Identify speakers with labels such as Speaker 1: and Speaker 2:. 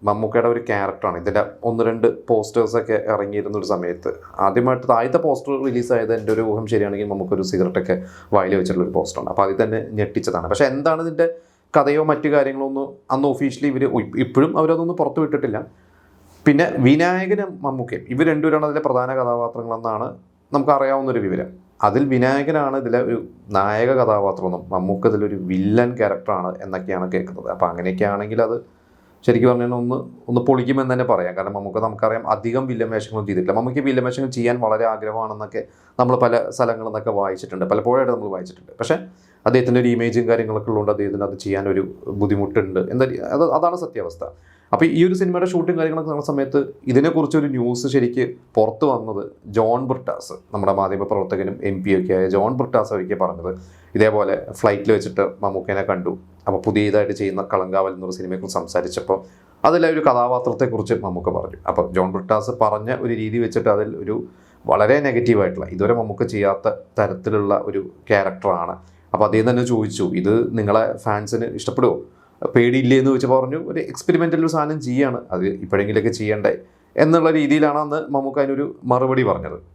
Speaker 1: മമ്മൂക്കയുടെ ഒരു ക്യാരക്ടറാണ്. ഇതിൻ്റെ 1-2 പോസ്റ്റേഴ്സൊക്കെ ഇറങ്ങിയിരുന്ന ഒരു സമയത്ത് ആദ്യമായിട്ട് ആദ്യത്തെ പോസ്റ്റർ റിലീസായത് എൻ്റെ ഒരു ഊഹം ശരിയാണെങ്കിൽ നമുക്കൊരു സിഗരറ്റൊക്കെ വായിൽ വെച്ചിട്ടുള്ളൊരു പോസ്റ്ററാണ്. അപ്പോൾ അതിൽ തന്നെ ഞെട്ടിച്ചതാണ്. പക്ഷേ എന്താണ് ഇതിൻ്റെ കഥയോ മറ്റു കാര്യങ്ങളോ ഒന്നും അന്ന് ഒഫീഷ്യലി ഇപ്പോഴും അവരതൊന്നും പുറത്തു വിട്ടിട്ടില്ല. പിന്നെ വിനായകനും മമ്മൂക്കയും ഇവർ രണ്ടുപേരാണ് അതിലെ പ്രധാന കഥാപാത്രങ്ങളെന്നാണ് നമുക്കറിയാവുന്നൊരു വിവരം. അതിൽ വിനായകനാണ് ഇതിലെ ഒരു നായക കഥാപാത്രമെന്നും മമ്മൂക്ക ഇതിലൊരു വില്ലൻ ക്യാരക്ടറാണ് എന്നൊക്കെയാണ് കേൾക്കുന്നത്. അപ്പോൾ അങ്ങനെയൊക്കെ ആണെങ്കിൽ അത് ശരിക്കും പറഞ്ഞാൽ ഒന്ന് പൊളിക്കുമെന്ന് തന്നെ പറയാം. കാരണം നമുക്കറിയാം അധികം വില്ലൻ വേഷങ്ങളൊന്നും ചെയ്തിട്ടില്ല. മമ്മൂക്ക് വില്ലൻ വേഷങ്ങൾ ചെയ്യാൻ വളരെ ആഗ്രഹമാണെന്നൊക്കെ നമ്മൾ പല സ്ഥലങ്ങളിൽ നിന്നൊക്കെ വായിച്ചിട്ടുണ്ട്, പലപ്പോഴായിട്ട് നമ്മൾ വായിച്ചിട്ടുണ്ട്. പക്ഷേ അദ്ദേഹത്തിൻ്റെ ഒരു ഇമേജും കാര്യങ്ങളൊക്കെ ഉള്ളതുകൊണ്ട് അദ്ദേഹത്തിന് അത് ചെയ്യാനൊരു ബുദ്ധിമുട്ടുണ്ട് അതാണ് സത്യാവസ്ഥ. അപ്പോൾ ഈ ഒരു സിനിമയുടെ ഷൂട്ടും കാര്യങ്ങളൊക്കെ നടന്ന സമയത്ത് ഇതിനെക്കുറിച്ചൊരു ന്യൂസ് ശരിക്ക് പുറത്ത് വന്നത് ജോൺ ബ്രിട്ടാസ്, നമ്മുടെ മാധ്യമപ്രവർത്തകനും MP ഒക്കെ ആയ ജോൺ ബ്രിട്ടാസ് ഒരിക്കൽ പറഞ്ഞത് ഇതേപോലെ ഫ്ലൈറ്റിൽ വെച്ചിട്ട് മമ്മൂക്കേനെ കണ്ടു. അപ്പോൾ പുതിയതായിട്ട് ചെയ്യുന്ന കളങ്കാവൽ എന്നൊരു സിനിമയെക്കുറിച്ച് സംസാരിച്ചപ്പോൾ അതിലെ ഒരു കഥാപാത്രത്തെക്കുറിച്ച് മമ്മൂക്ക പറഞ്ഞു. അപ്പോൾ ജോൺ ബ്രിട്ടാസ് പറഞ്ഞ ഒരു രീതി വെച്ചിട്ട് അതിൽ ഒരു വളരെ നെഗറ്റീവായിട്ടുള്ള ഇതുവരെ മമ്മൂക്ക ചെയ്യാത്ത തരത്തിലുള്ള ഒരു ക്യാരക്ടറാണ്. അപ്പോൾ അദ്ദേഹം തന്നെ ചോദിച്ചു, ഇത് നിങ്ങളെ ഫാൻസിന് ഇഷ്ടപ്പെടുമോ, പേടിയില്ലേ എന്ന് വെച്ച് പറഞ്ഞു. ഒരു എക്സ്പെരിമെൻ്റൽ ഒരു സാധനം ചെയ്യാണ്, അത് ഇപ്പോഴെങ്കിലൊക്കെ ചെയ്യണ്ടേ എന്നുള്ള രീതിയിലാണ് അന്ന് മമ്മൂക്ക അതിനൊരു മറുപടി പറഞ്ഞത്.